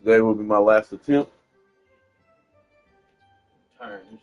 Today will be my last attempt. Turns.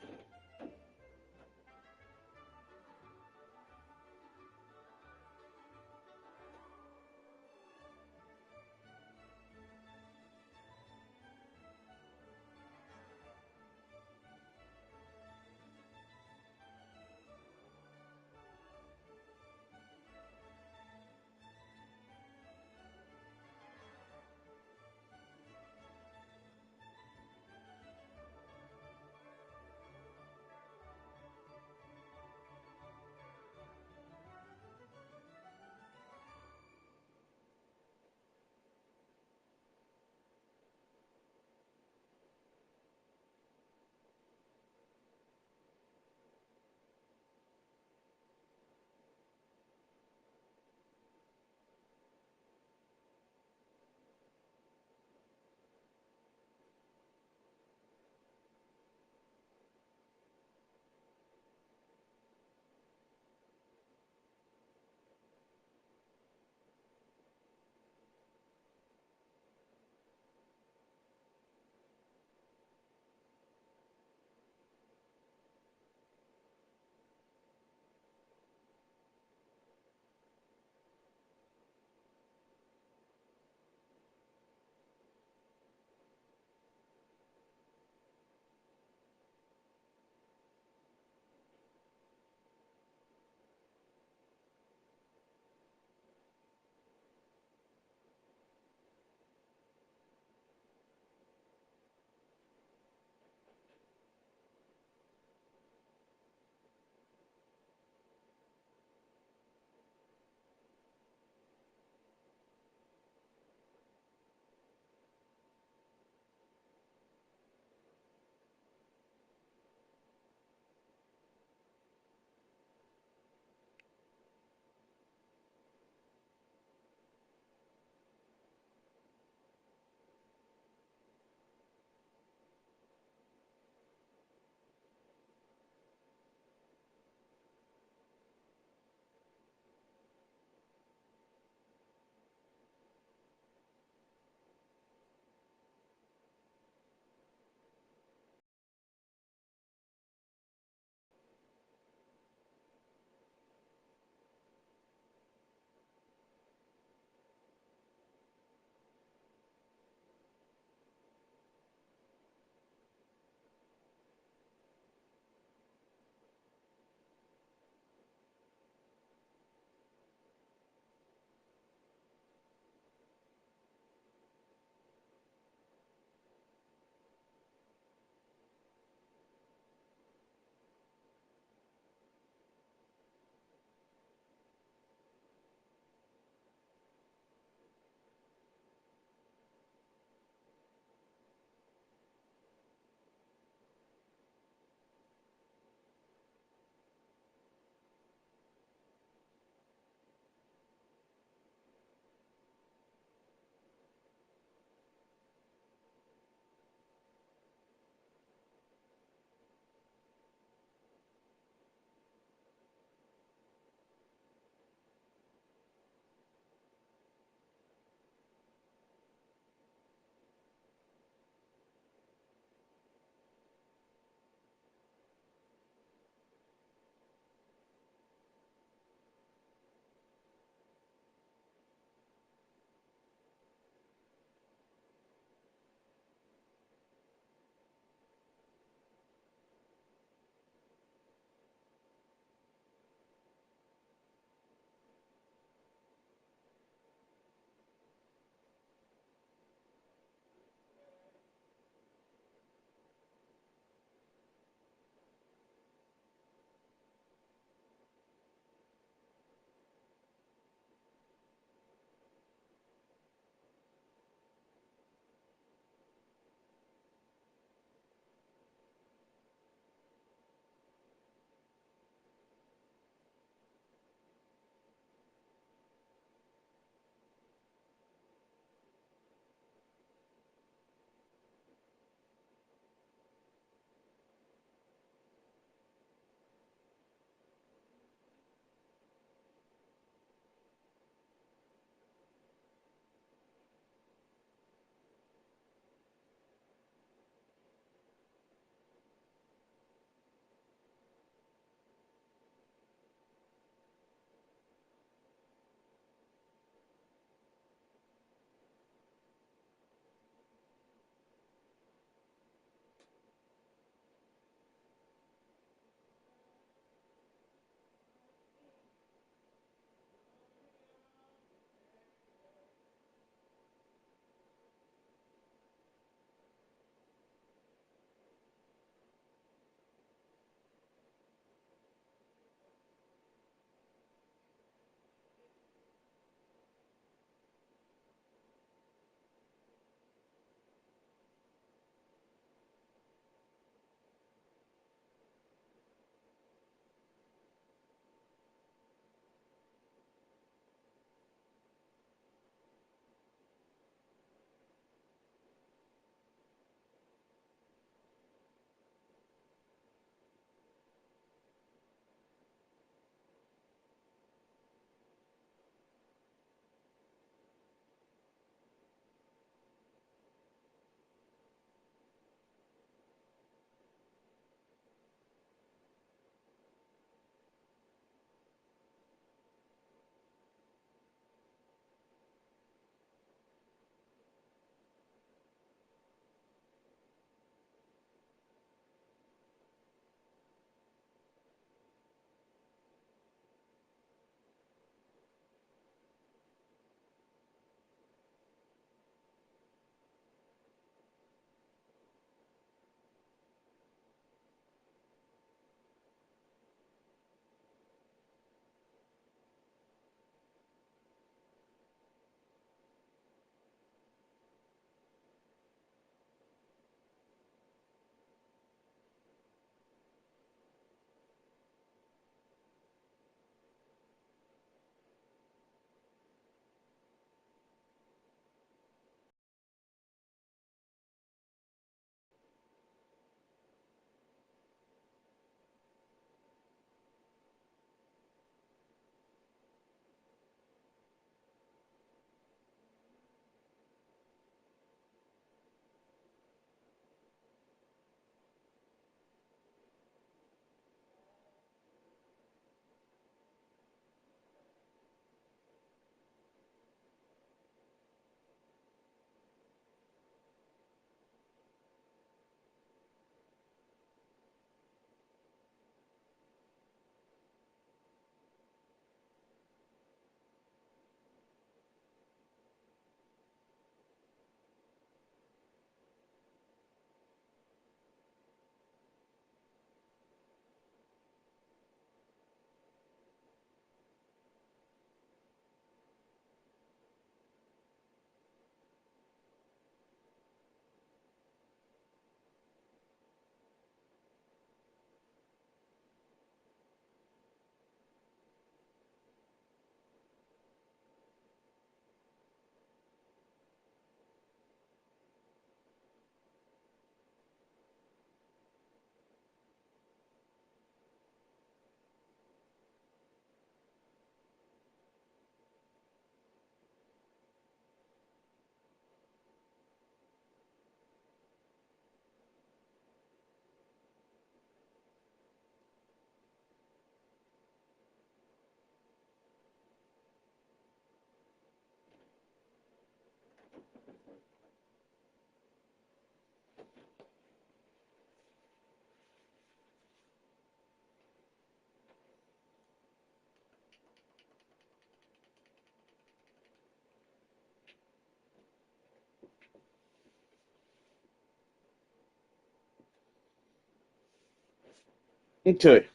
Okay,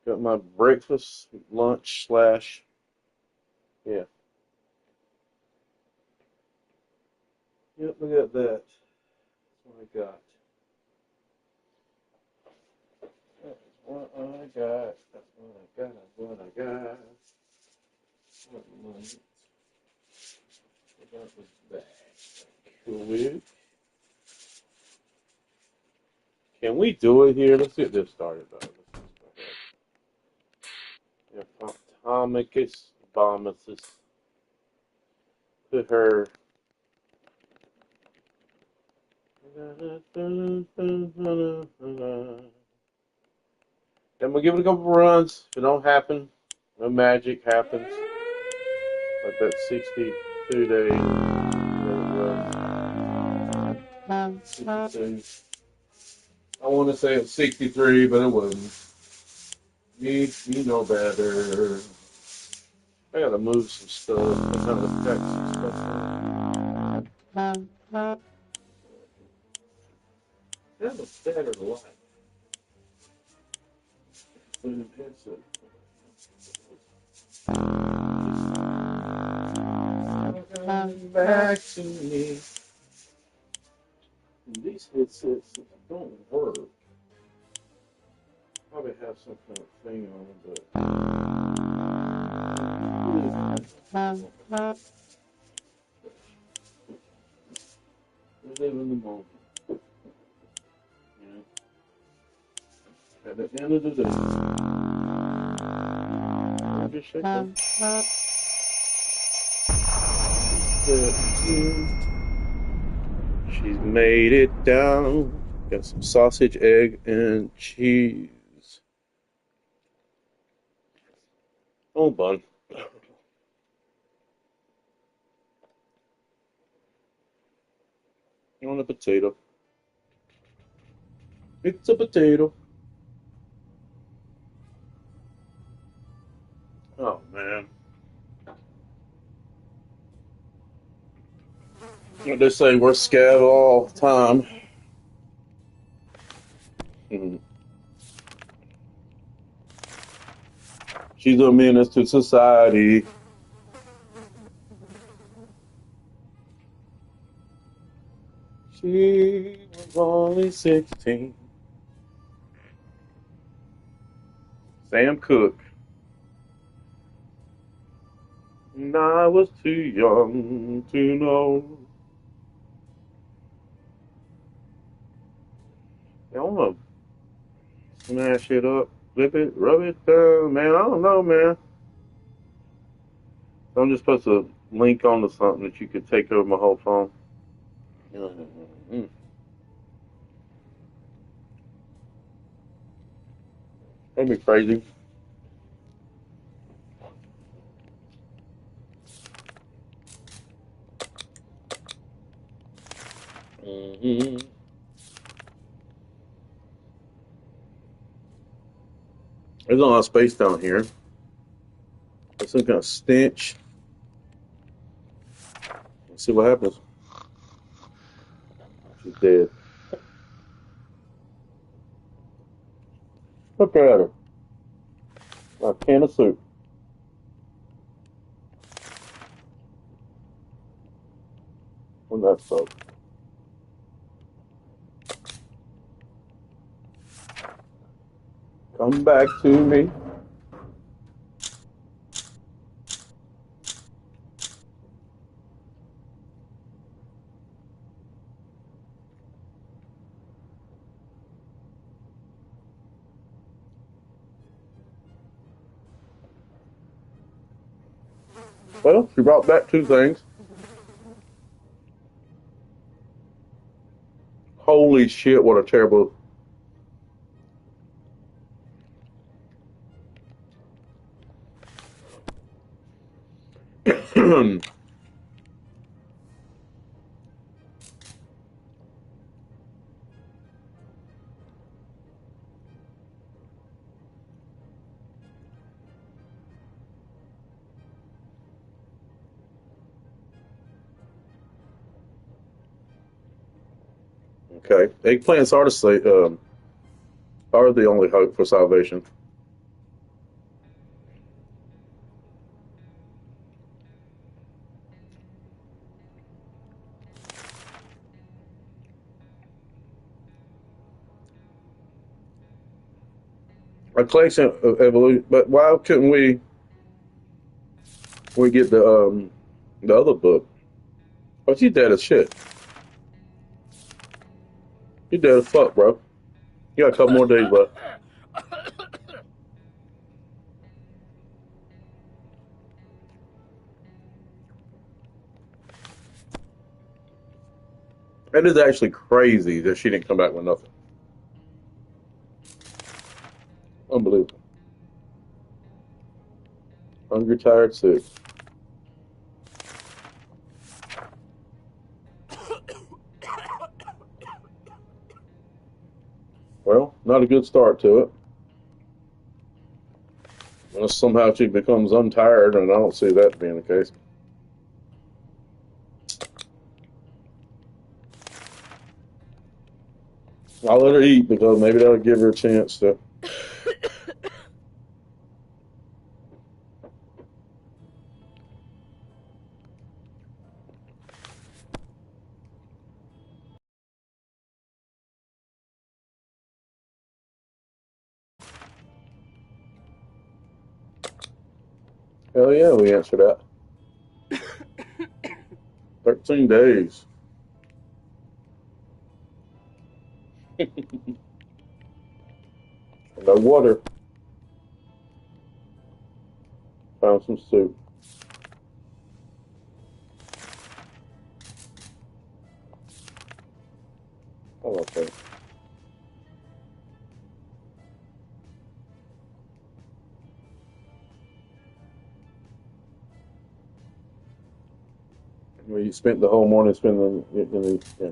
got my breakfast, lunch slash, yeah. Yep, I got that. That's what I got. That's what I got. That's what I got. That's what I got. What money? That was back. Cool. Can we do it here? Let's get this started, though. Let's just go ahead. If Atomicus Bombuses put her. Then we'll give it a couple runs. If it don't happen, no magic happens. Like that 62 days. Whatever it was. 62. I want to say it was 63, but it wasn't. You know better. I gotta move some stuff. I gotta pack some stuff. Have a better life. Headset. Back to me. These headsets don't work. Probably have some kind of thing on it, but we live in the moment. You know? At the end of the day, I'm just shaking. She's made it down. Got some sausage, egg, and cheese. Oh, bun. On a potato. It's a potato. Oh, man. They say we're scared all the time. Mm. She's a menace to society. She was only 16. Sam Cooke. And I was too young to know. I want to smash it up, flip it, rub it down. Man, I don't know, man. I'm just supposed to link onto something that you could take over my whole phone. Mm-hmm. That'd be crazy. Mm-hmm. There's a lot of space down here. There's some kind of stench. Let's see what happens. She's dead. Look at her. A can of soup. When that's so. Come back to me. Well, she brought back two things. Holy shit, what a terrible. Okay. Eggplants are the same. are the only hope for salvation. A collection of evolution, but why couldn't we get the other book? Oh, you dead as shit. You dead as fuck, bro. You got a couple more days left. It is actually crazy that she didn't come back with nothing. Unbelievable. Hungry, tired, sick. Well, not a good start to it. Unless somehow she becomes untired, and I don't see that being the case. I'll let her eat because maybe that'll give her a chance to. Hell yeah, we answer that. 13 days. No water. Found some soup. Oh, okay. Well, you spent the whole morning spending in the. Yeah.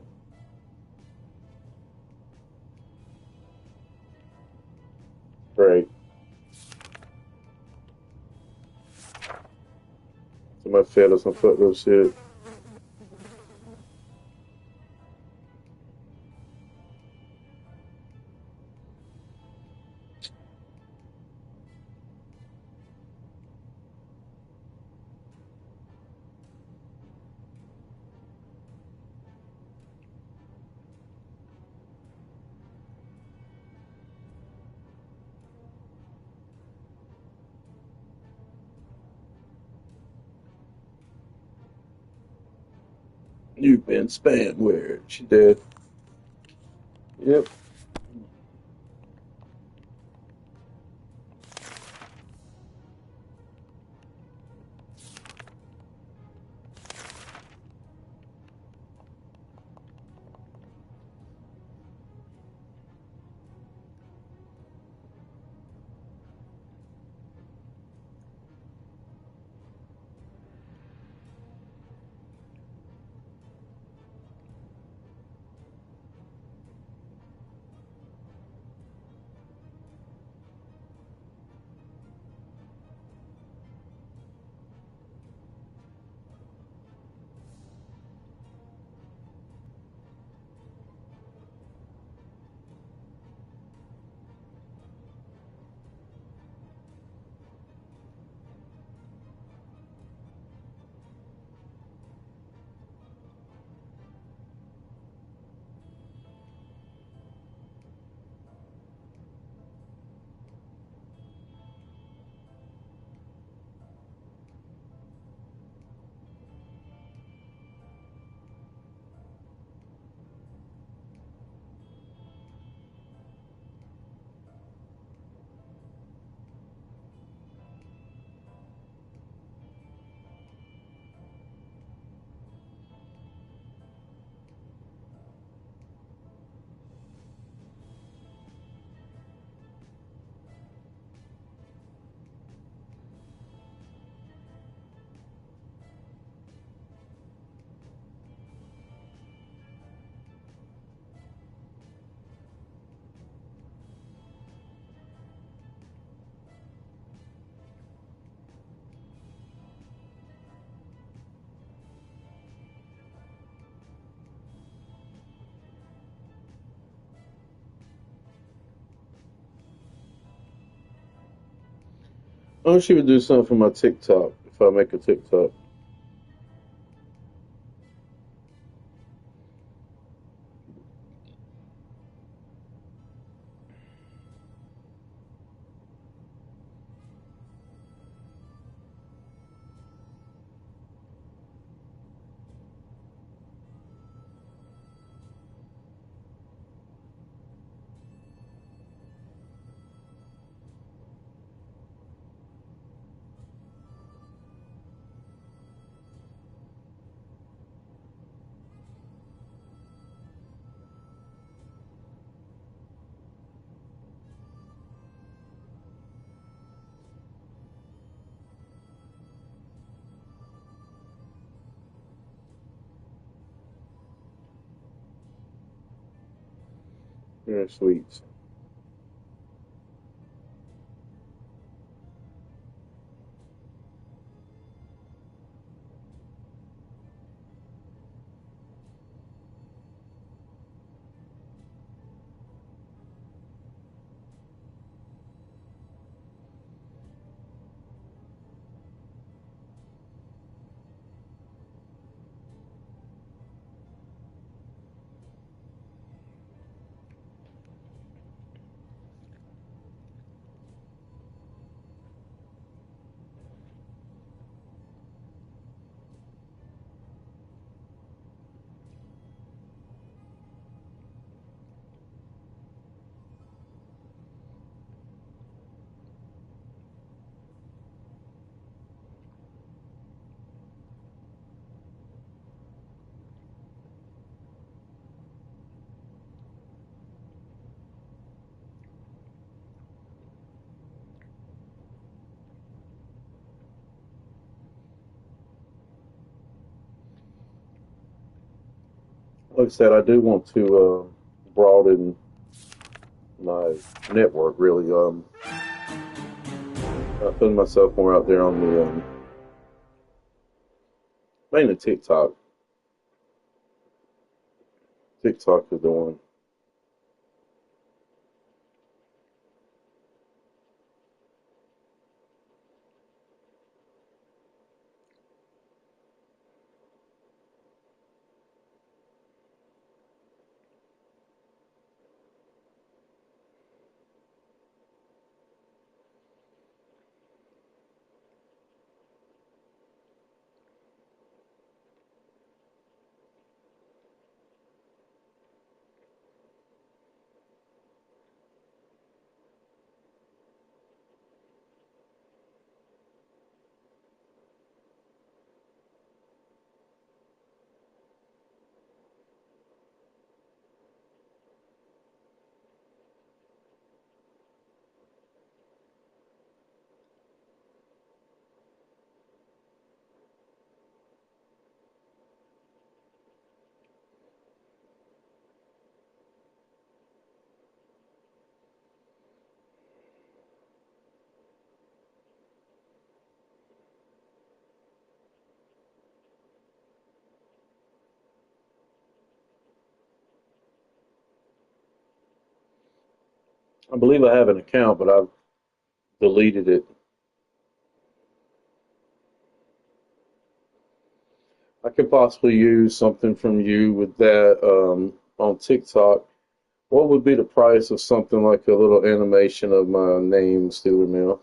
Great. Somebody fed us some foot real shit. You've been spam weird. She did. Yep. Oh, she would do something for my TikTok if I make a TikTok. Yeah, sweets. Like I said, I do want to broaden my network. Really, putting myself more out there on the mainly TikTok. TikTok is the one. I believe I have an account, but I've deleted it. I could possibly use something from you with that on TikTok. What would be the price of something like a little animation of my name, Steeler Mill?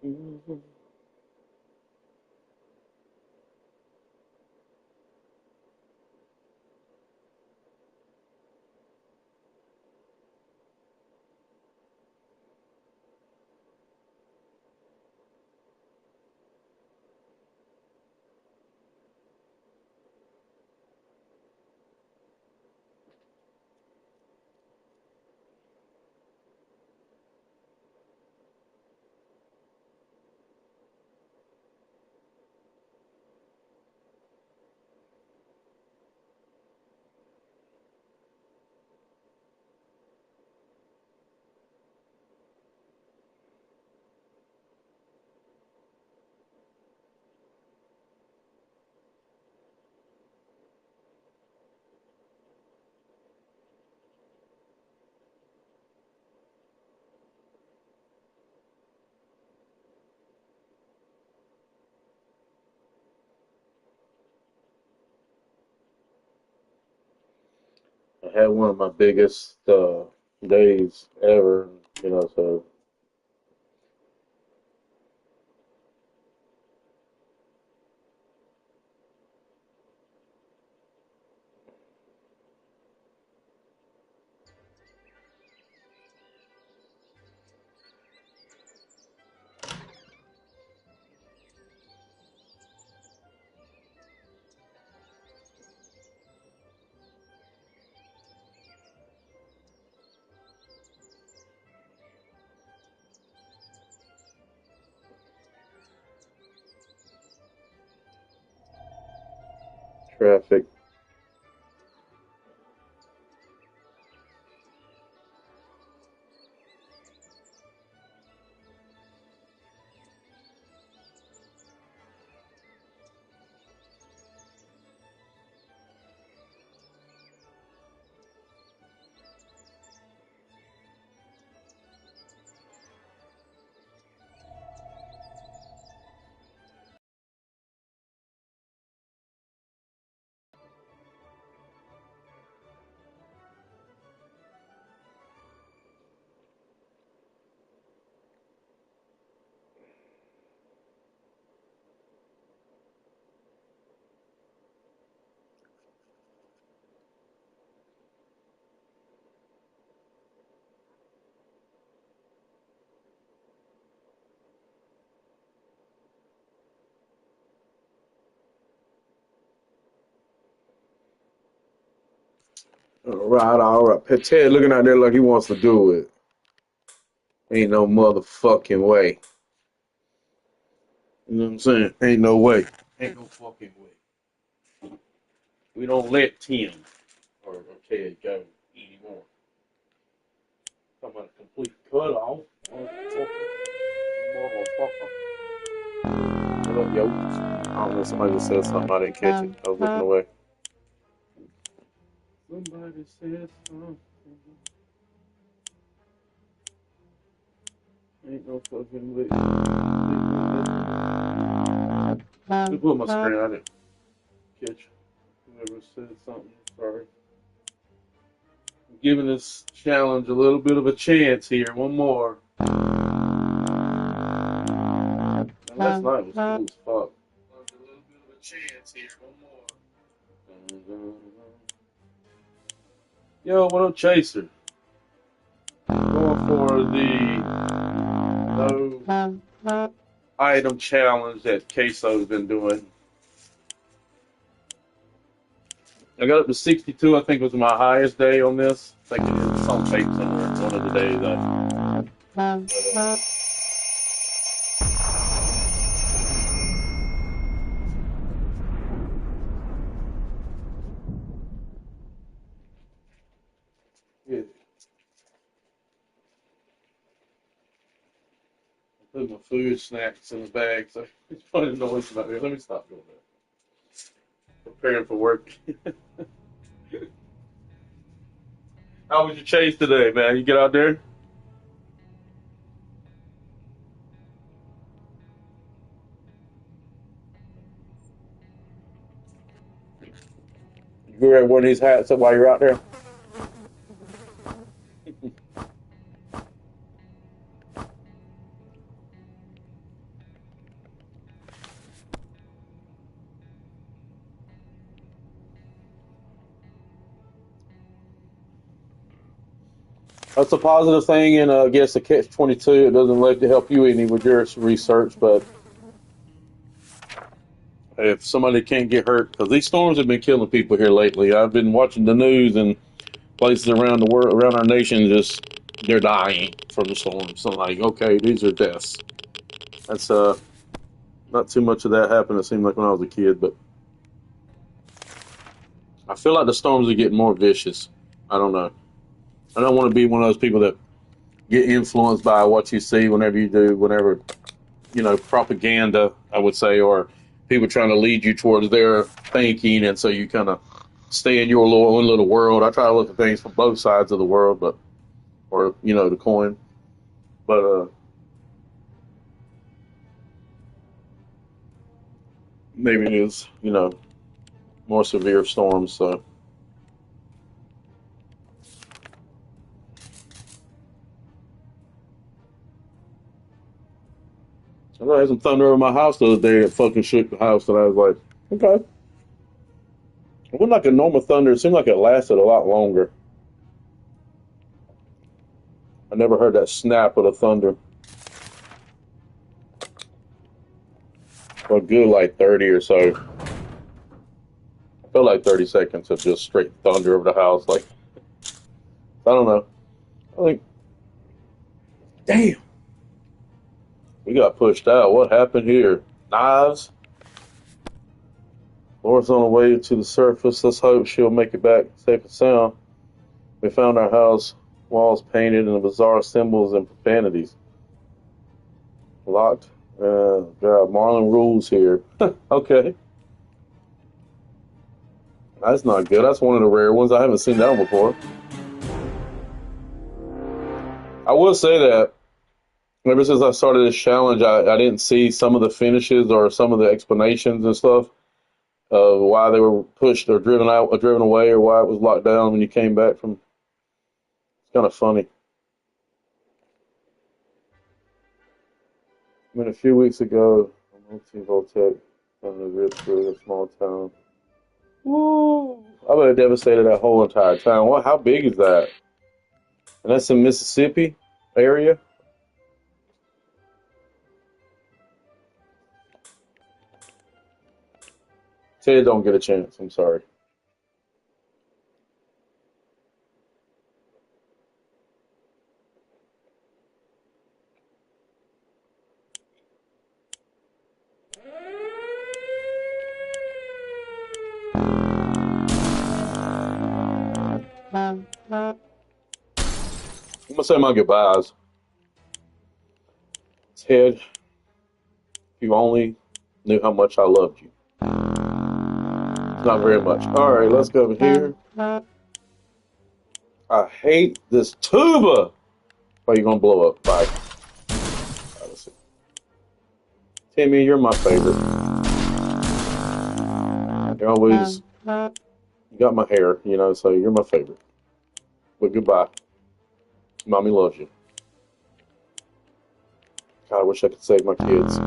I had one of my biggest days ever, so traffic. All right. Ted looking out there like he wants to do it. Ain't no motherfucking way. You know what I'm saying? Ain't no way. Ain't no fucking way. We don't let Tim or Ted go anymore. Talking about a complete cutoff. Motherfucker. What up, yo? I don't know. Somebody just said something. I didn't catch it. I was looking away. Somebody said something. Ain't no fucking way. Just put my screen. I didn't catch whoever said something. Sorry. I'm giving this challenge a little bit of a chance here. One more. Now, last night was cool as fuck. A little bit of a chance here. One more. Yo, what up, Chaser? Going for the no item challenge that Queso's been doing. I got up to 62. I think was my highest day on this. I think it is on tape somewhere. It's one of the days yeah. I put my food snacks in the bag, so it's funny noise about here. Let me stop doing that. Preparing for work. How was your chase today, man? You get out there? You wear one of these hats while you're out there? That's a positive thing, and I guess a catch-22. It doesn't let to help you any with your research, but if somebody can't get hurt, because these storms have been killing people here lately. I've been watching the news and places around the world, around our nation, just they're dying from the storms. So I'm like, okay, these are deaths. That's not too much of that happened. It seemed like when I was a kid, but I feel like the storms are getting more vicious. I don't know. I don't want to be one of those people that get influenced by what you see whenever you do, whenever, propaganda, I would say, or people trying to lead you towards their thinking, and so you kind of stay in your own little world. I try to look at things from both sides of the world, or the coin. But maybe it is, more severe storms. So I had some thunder over my house the other day. It fucking shook the house, and I was like, okay. It wasn't like a normal thunder. It seemed like it lasted a lot longer. I never heard that snap of the thunder for a good like 30 or so. I felt like 30 seconds of just straight thunder over the house. Like, I don't know. I think, damn, we got pushed out. What happened here? Knives? Laura's on the way to the surface. Let's hope she'll make it back safe and sound. We found our house walls painted in bizarre symbols and profanities. Locked. God, Marlon rules here. Okay. That's not good. That's one of the rare ones. I haven't seen that one before. I will say that ever since I started this challenge, I didn't see some of the finishes or some of the explanations and stuff of why they were pushed or driven out or driven away or why it was locked down when you came back from. It's kind of funny. I mean, a few weeks ago, I went to Voltec on the rip through a small town. Woo! I would have devastated that whole entire town. What? How big is that? And that's in Mississippi area. Ted don't get a chance. I'm sorry. I'm gonna say my goodbyes. Ted, if you only knew how much I loved you. It's not very much. All right, let's go over here. I hate this tuba. Oh, you're gonna blow up. Bye. Let's see. Timmy, you're my favorite. You're always, you got my hair, so you're my favorite. But goodbye. Mommy loves you. God, I wish I could save my kids.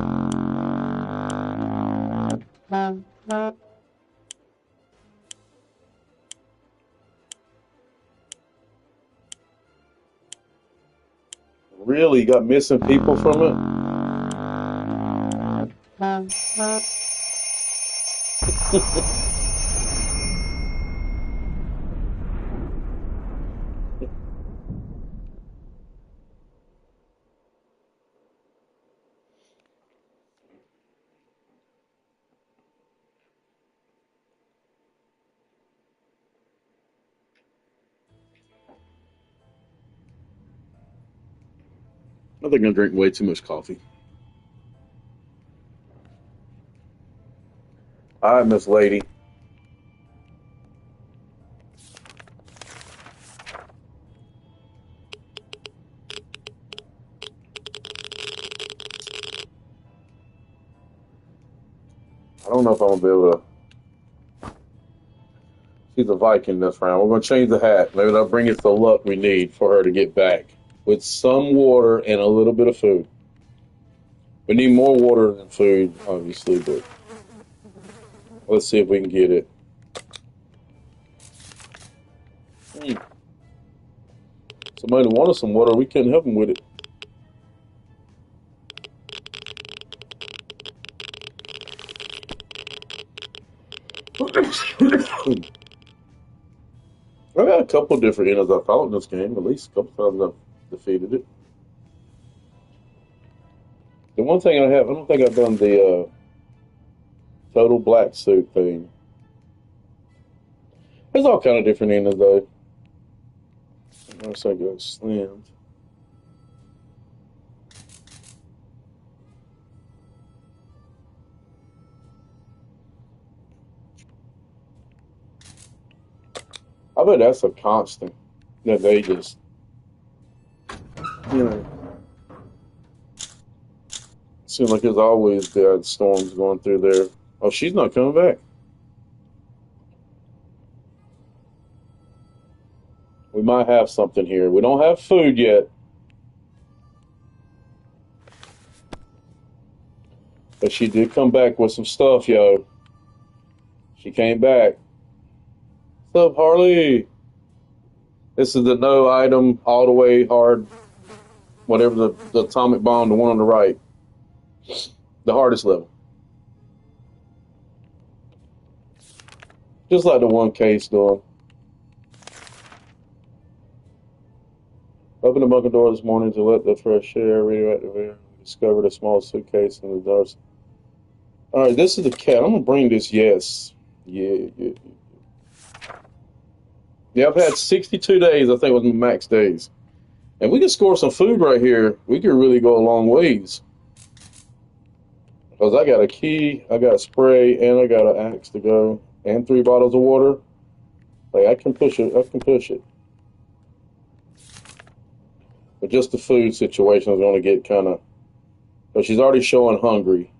Really? You got missing people from it? I think I drink way too much coffee. All right, Miss Lady. I don't know if I'm gonna be able to. She's a Viking this round. We're gonna change the hat. Maybe that'll bring us the luck we need for her to get back with some water and a little bit of food. We need more water than food, obviously, but let's see if we can get it. Somebody wanted some water. We couldn't help them with it. I got a couple different enemies I fought in this game. At least a couple times I've defeated it. The one thing I don't think I've done the total black suit thing. There's all kind of different enemies though. Unless I go slammed. I bet that's a constant that they just, you know, seems like there's always bad storms going through there. Oh, she's not coming back. We might have something here. We don't have food yet. But she did come back with some stuff, yo. She came back. What's up, Harley? This is the no item, all the way hard, whatever the atomic bomb, the one on the right. The hardest level. Just like the one case doing. Opened the bunker door this morning to let the fresh air radioactive air. Discovered a small suitcase in the dark. All right, this is the cat. I'm gonna bring this. Yes, yeah. I've had 62 days. I think was my max days, and we can score some food right here. We could really go a long ways. Because I got a key, I got a spray, and I got an axe to go, and 3 bottles of water. Like I can push it. I can push it. But just the food situation is going to get kind of. But she's already showing hungry.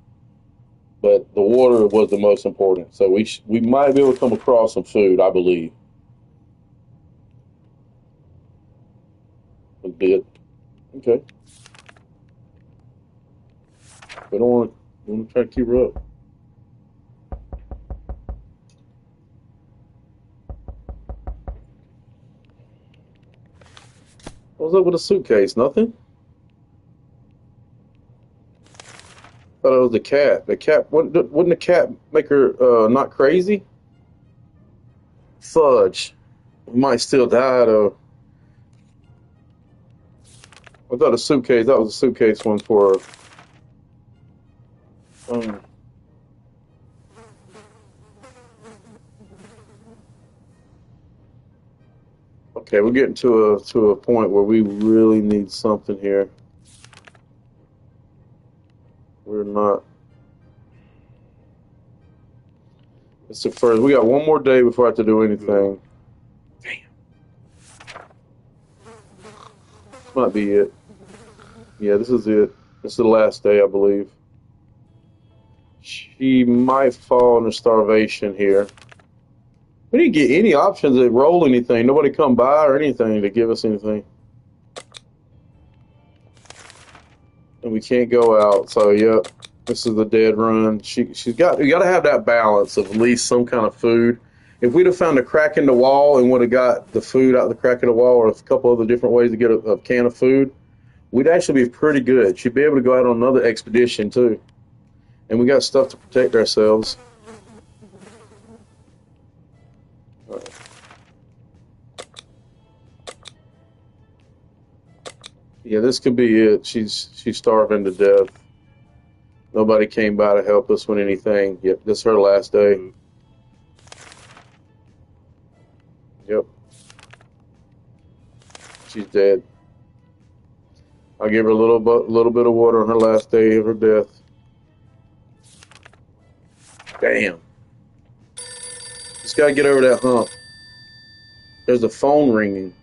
But the water was the most important. So we might be able to come across some food, I believe. A bit. Okay. We don't want to try to keep her up. What's up with the suitcase? Nothing? Thought it was the cat. The cat wouldn't the cat make her not crazy? Fudge. We might still die though. I thought a suitcase. That was a suitcase one for. Okay, we're getting to a point where we really need something here. We're not. It's the first. We got one more day before I have to do anything. Damn. This might be it. Yeah, this is it. This is the last day, I believe. She might fall into starvation here. We didn't get any options to roll anything. Nobody come by or anything to give us anything. And we can't go out. So, yep, this is the dead run. We got to have that balance of at least some kind of food. If we'd have found a crack in the wall and would have got the food out the crack in the wall or a couple other different ways to get a can of food, we'd actually be pretty good. She'd be able to go out on another expedition, too. And we got stuff to protect ourselves. All right. Yeah, this could be it. She's starving to death. Nobody came by to help us with anything. Yep, this is her last day. Yep. She's dead. I'll give her a little bit of water on her last day of her death. Damn. Just gotta get over that hump. There's a phone ringing.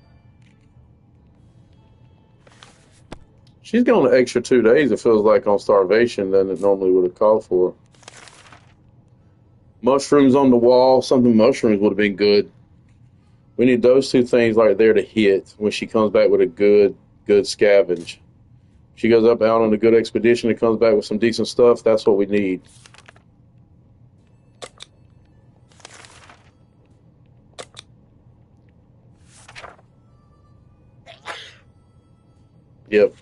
She's gone an extra 2 days, it feels like, on starvation than it normally would have called for. Mushrooms on the wall. Something mushrooms would have been good. We need those 2 things right there to hit when she comes back with a good scavenge. She goes up out on a good expedition and comes back with some decent stuff. That's what we need. Yep.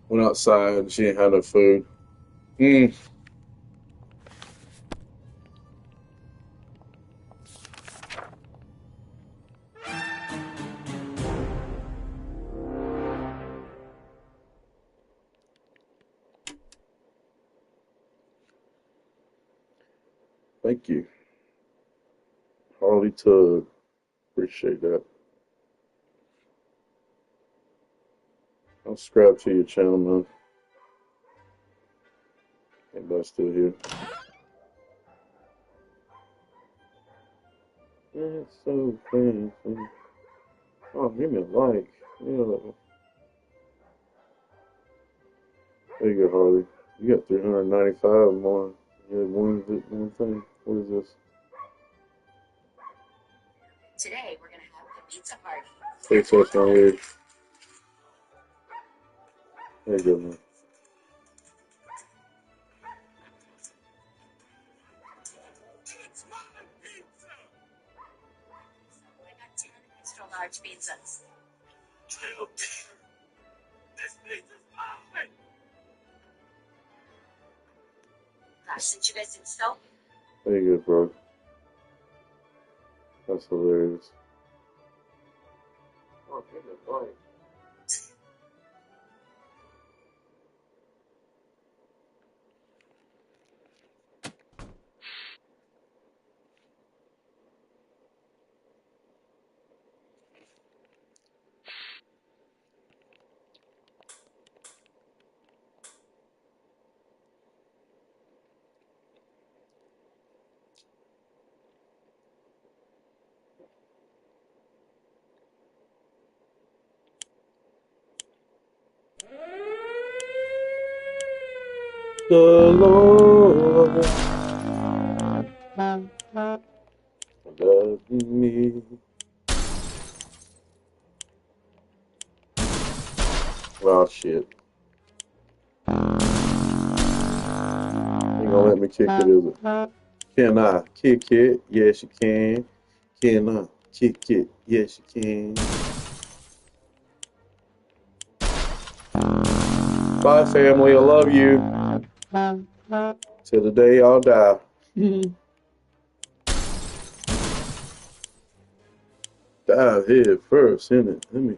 Went outside. She didn't have no food. Thank you, Harley Tug. Appreciate that. I'll subscribe to your channel, man. Anybody still here? It's so fancy. Oh, give me a like. Yeah. There you go, Harley. You got 395 more. You had one thing. What is this? Today we're gonna have a pizza party. Hey, so it's not weird. There you go, man. It's my pizza! I got 10 extra large pizzas. Little Peter, this pizza's mine! Gosh, since you guys didn't sell me. There you go, bro. That's hilarious. Oh, give me a like. The Lord loved me. Oh shit. You gonna let me kick it, is it? Can I kick it? Yes, you can. Can I kick it? Yes, you can. Bye, family. I love you. Till the day I'll die. Dive head first, innit? Let me.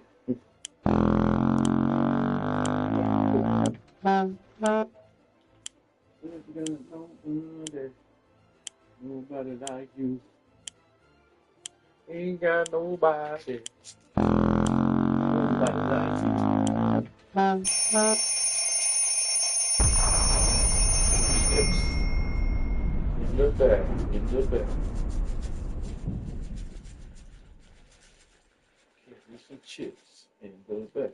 Nobody like you. Ain't got nobody. Nobody like you. Chips in the bag. In the bag. Give me some chips in the bag.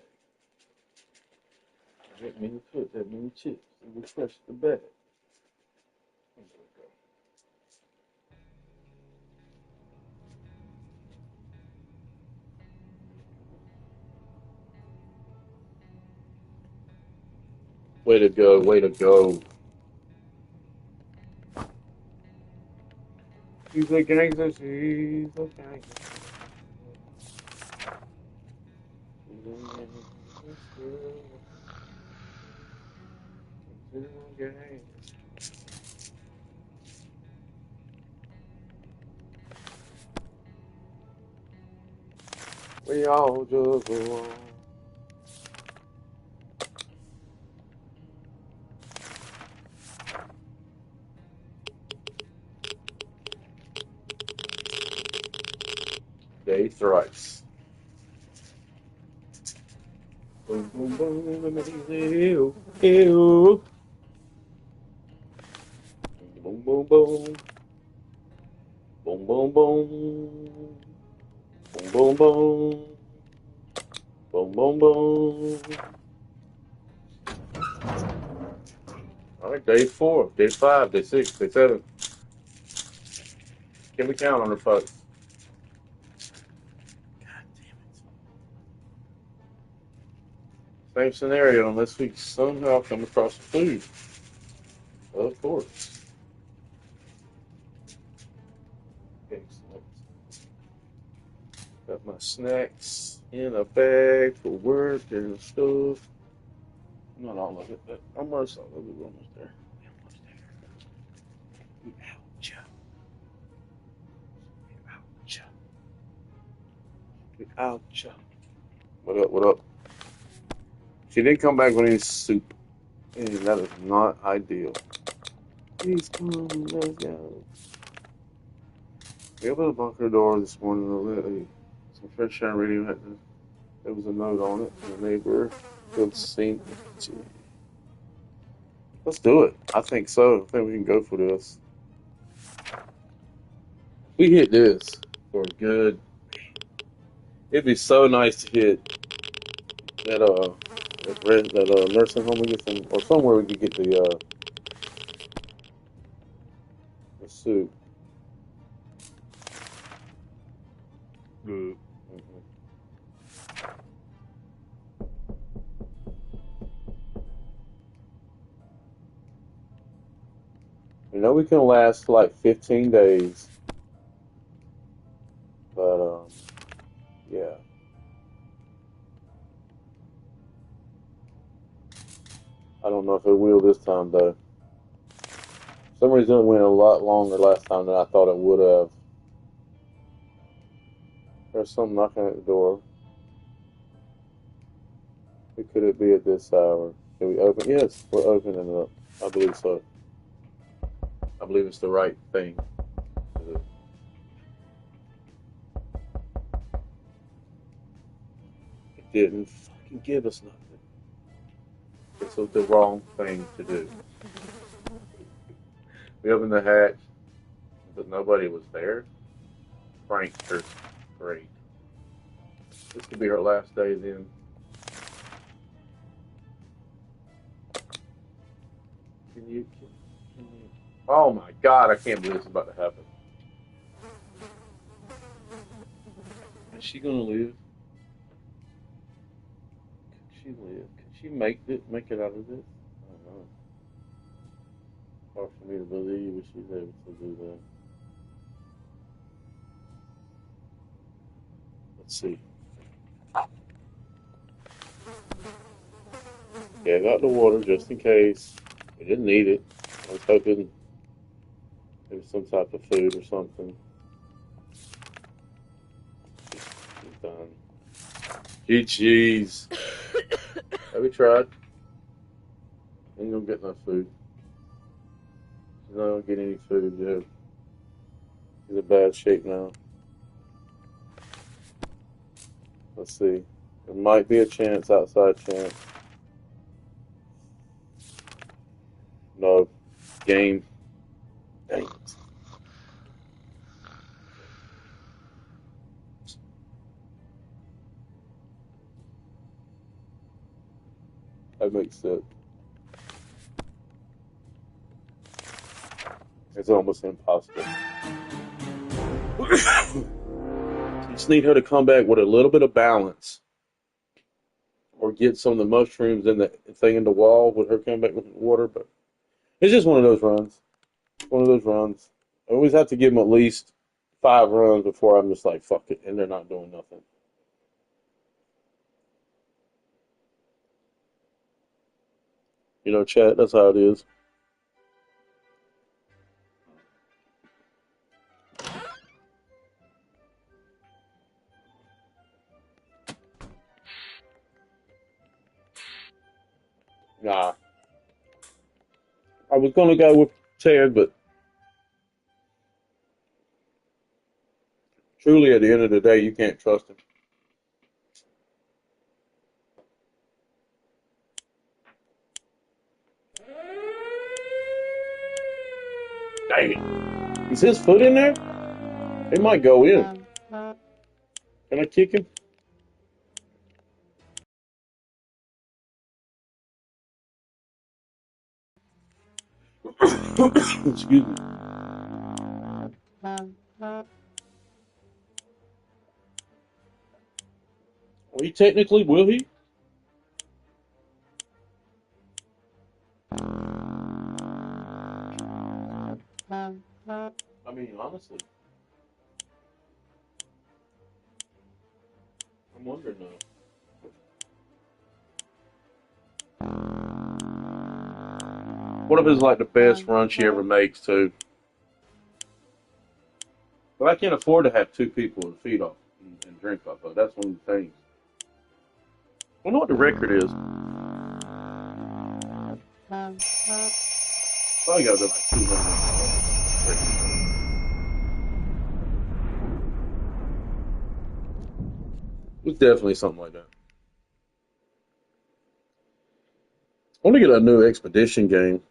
Let me put that many chips and refresh the bag. There we go. Way to go, way to go. He's a gangster, she's a gangster. We all just go on. Day thrice. Boom, boom, boom, ew, ew. Boom, boom, boom. Boom, boom, boom. Boom, boom, boom. Boom, boom, boom. All right, day 4, day 5, day 6, day 7. Can we count on her, folks? God damn it. Same scenario unless we somehow come across food. Of course. Excellent. Got my snacks. in a bag for work and stuff. Not all of it, but almost all of it. We're almost there. Almost there. Ouch. Ouch. Ouch. What up? What up? She didn't come back with any soup. And that is not ideal. Please come on, let's go. We opened the bunker door this morning already. Some fresh air radio had to, there was a note on it from the neighbor. Good sink. Let's do it. I think so. I think we can go for this. We hit this for a good. It'd be so nice to hit that nursing home we get some, or somewhere we could get the soup. Good. You know we can last like 15 days, but yeah. I don't know if it will this time though. For some reason it went a lot longer last time than I thought it would have. There's something knocking at the door. Who could it be at this hour? Can we open? Yes, we're opening it up. I believe so. I believe it's the right thing to do. It didn't fucking give us nothing. This was the wrong thing to do. We opened the hatch, but nobody was there. Pranksters. Great. This could be our last day then. Can you? Oh my God, I can't believe this is about to happen. Is she gonna live? Could she live? Could she make it out of this? I don't know. Hard for me to believe if she's able to do that. Let's see. Gave out the water just in case. We didn't need it. I was hoping maybe some type of food or something. She's done. GG's. Have we tried? Ain't gonna get no food. She's not gonna get any food yet. She's in bad shape now. Let's see. There might be a chance, outside chance. No. Game. Dang it. That makes it. It's almost impossible. You just need her to come back with a little bit of balance. Or get some of the mushrooms in the thing in the wall with her coming back with water. But it's just one of those runs. One of those runs. I always have to give them at least 5 runs before I'm just like, fuck it. And they're not doing nothing. You know, chat, that's how it is. Nah. I was going to go with Ted, but truly at the end of the day, you can't trust him. Dang it. Is his foot in there? It might go in. Can I kick him? Excuse me. Well, he technically will he? I mean, honestly. wonder now. What if it's like the best run she ever makes too? But I can't afford to have two people to feed off and drink off of. That's one of the things. I wonder what the record is. Probably got to be like 200. It's definitely something like that. I want to get a new expedition game.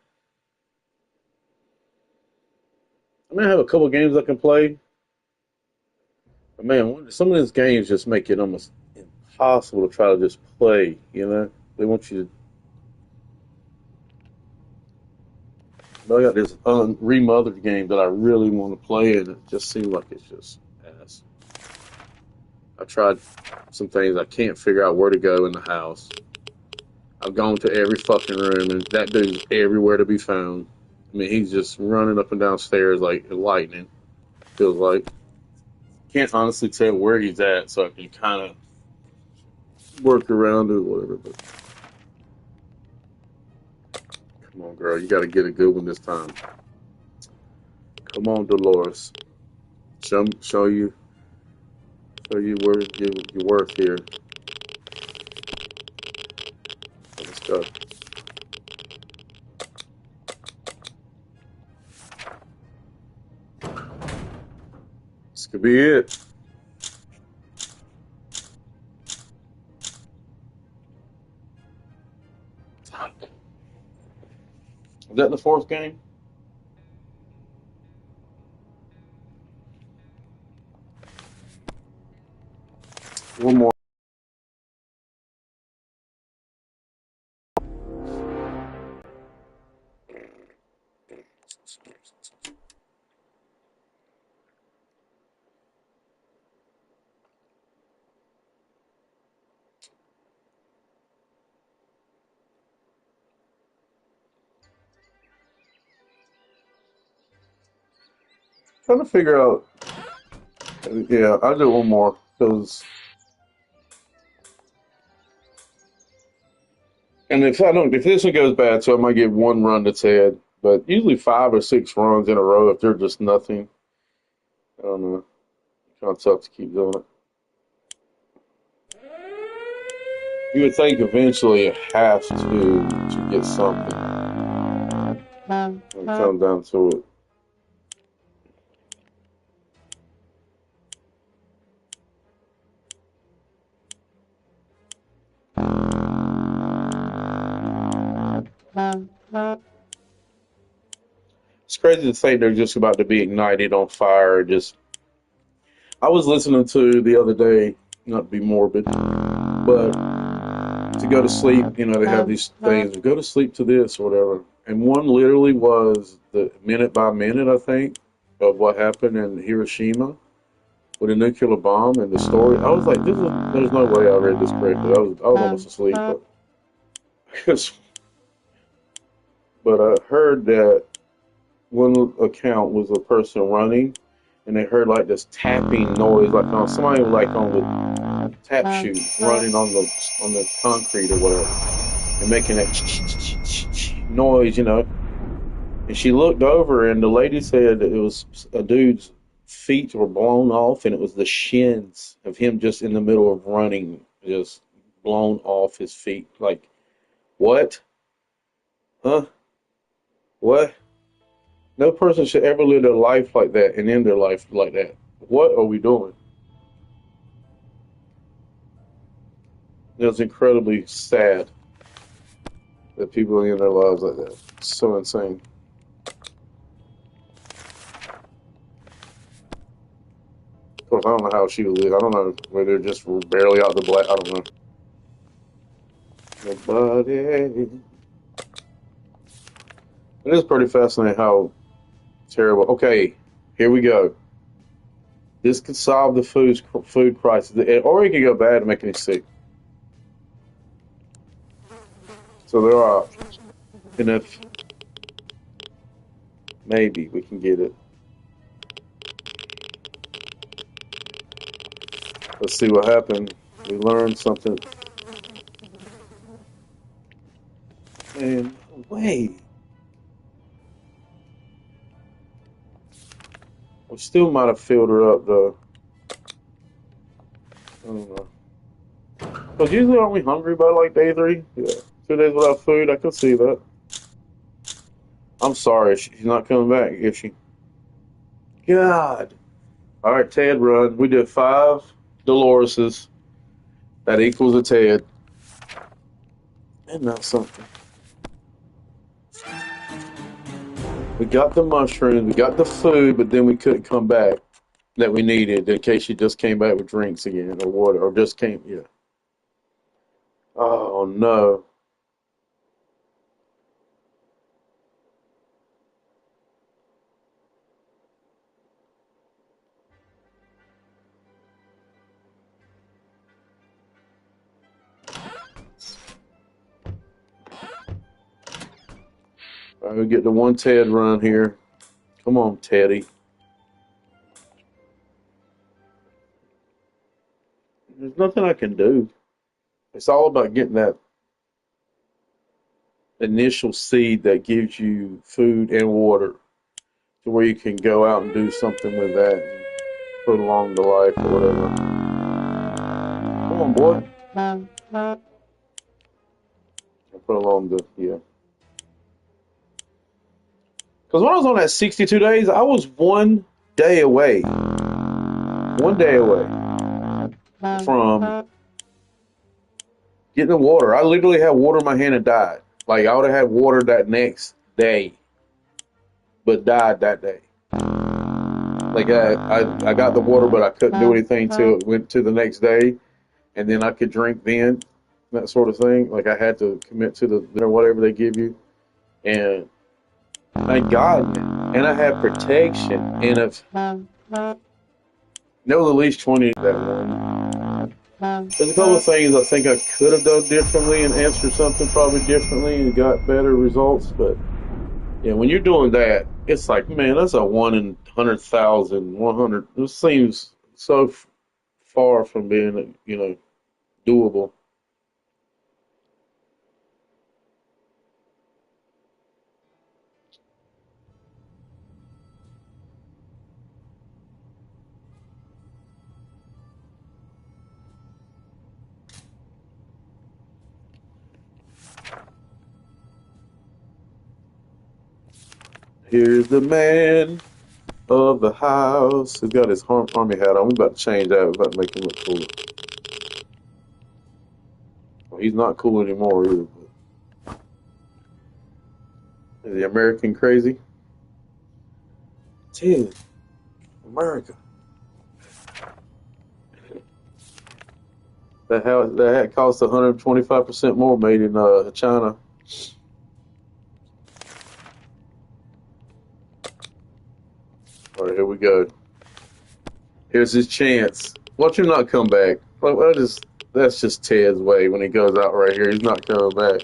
I mean, I have a couple games I can play. But man, some of these games just make it almost impossible to try to just play, you know? They want you to. But I got this remothered game that I really want to play, and it just seems like it's just ass. I tried some things. I can't figure out where to go in the house. I've gone to every fucking room, and that dude's everywhere to be found. I mean, he's just running up and down stairs like lightning, feels like. Can't honestly tell where he's at, so I can kind of work around it or whatever. But come on, girl, you got to get a good one this time. Come on, Dolores. Show you where your worth here. Let's go. This could be it. Is that the fourth game? One more. Trying to figure out. Yeah, I'll do one more because. And if this one goes bad, so I might get one run to Ted. But usually 5 or 6 runs in a row if they're just nothing. I don't know. Kind of tough to keep doing it. You would think eventually it has to get something. When it comes down to it. It's crazy to think they're just about to be ignited on fire. Just I was listening to the other day, not to be morbid, but to go to sleep. You know, they have these things. Go to sleep to this or whatever. And one literally was the minute by minute, I think, of what happened in Hiroshima with a nuclear bomb and the story. I was like, there's no way I read this correctly. I was almost asleep, but I heard that one account was a person running, and they heard like this tapping noise, like on somebody like on the tap chute running on the concrete or whatever, and making that noise, you know. And she looked over, and the lady said it was a dude's feet were blown off, and it was the shins of him just in the middle of running, just blown off his feet. Like, what? Huh? What? No person should ever live their life like that and end their life like that. What are we doing? It was incredibly sad that people end their lives like that. It's so insane. Of course, I don't know how she would live. I don't know whether they're just barely out the black. I don't know. Nobody. It is pretty fascinating how terrible. Okay, here we go. This could solve the food crisis, or it could go bad and make you sick. So there are options. And if maybe we can get it. Let's see what happened. We learned something. Man, wait. We still might have filled her up though. I don't know. Because usually aren't we hungry by like day 3? Yeah. 2 days without food, I can see that. I'm sorry, she's not coming back, is she? God. All right, Ted run. We did 5 Doloreses. That equals a Ted. And now something. We got the mushrooms, we got the food, but then we couldn't come back that we needed in case she just came back with drinks again or water or just came. Yeah. Oh no. All right, we get the one Ted run here. Come on, Teddy. There's nothing I can do. It's all about getting that initial seed that gives you food and water to where you can go out and do something with that and prolong the life or whatever. Come on, boy. Prolong the, yeah. Because when I was on that 62 days, I was 1 day away. 1 day away from getting the water. I literally had water in my hand and died. Like I would have had water that next day, but died that day. Like I got the water, but I couldn't do anything till it went to the next day, and then I could drink then, that sort of thing. Like I had to commit to the whatever they give you, and I got it, and I had protection, and if there was at least 20 that one. There's a couple of things I think I could have done differently and answered something probably differently and got better results. But yeah, when you're doing that, it's like, man, that's a 1 in 100,000, 100. This seems so far from being, doable. Here's the man of the house who's got his army hat on. We're about to change that. We're about to make him look cooler. Well, he's not cool anymore either. Is the American crazy? Ted, America. That hat costs 125% more made in China. All right, here we go. Here's his chance. Watch him not come back. That's just Ted's way when he goes out right here. He's not coming back.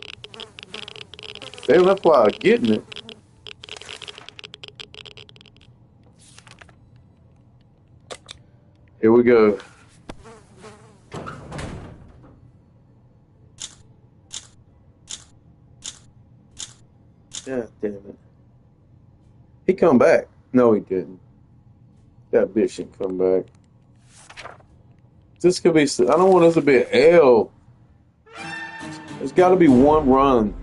Damn, that's why I'm getting it. Here we go. God damn it. He come back. No, he didn't. That bitch didn't come back. This could be. I don't want this to be an L. There's got to be one run.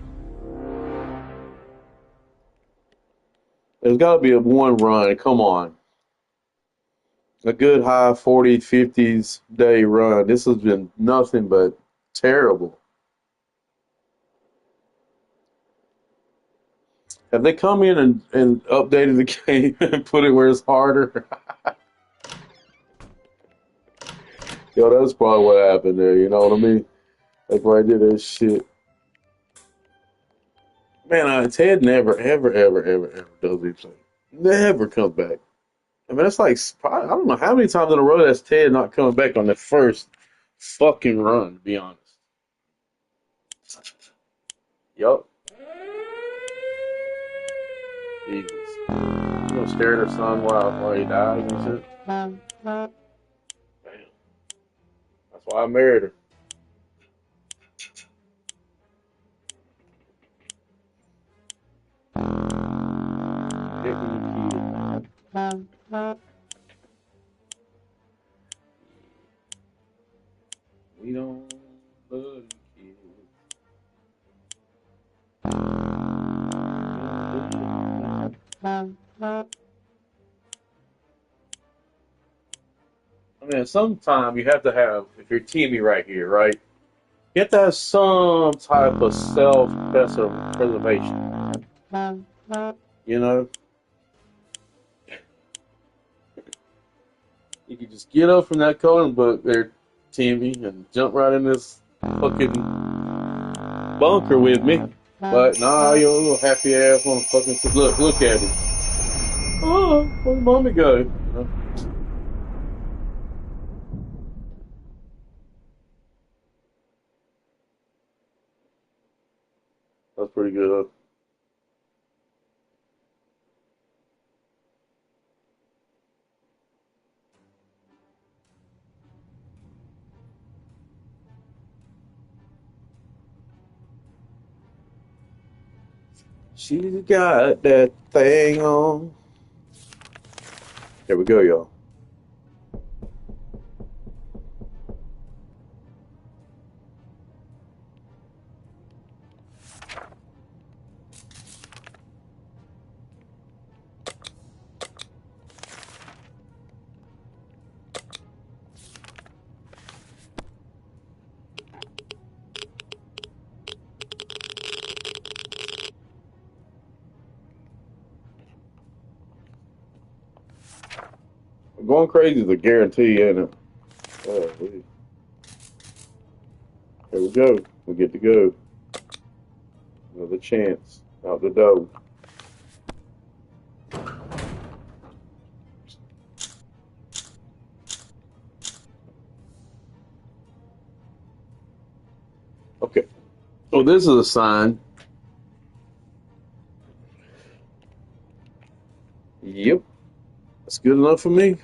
There's got to be a one run. Come on. A good high 40, 50s day run. This has been nothing but terrible. Have they come in and updated the game and put it where it's harder? Yo, that's probably what happened there. You know what I mean? They probably did that shit. Man, Ted never, ever, ever, ever, ever does anything. Never comes back. I mean, that's like, I don't know how many times in a row that's Ted not coming back on the first fucking run, to be honest. Yup. Jesus. You gonna stare at her son while he dies and shit? Damn. I That's why I married her. We don't love you kids. I mean, sometimes you have to have, if you're Timmy right here, right? You have to have some type of self-preservation. You know, you can just get up from that corner book there, Timmy, and jump right in this fucking bunker with me. But nah, your little happy ass want to fucking look at him. Oh, where'd mommy go? You know? That's pretty good. Huh? She got that thing on. There we go, y'all. Going crazy is a guarantee, ain't it? Oh, there we go. We get to go. Another chance. Out the door. Okay. So this is a sign. Yep. That's good enough for me.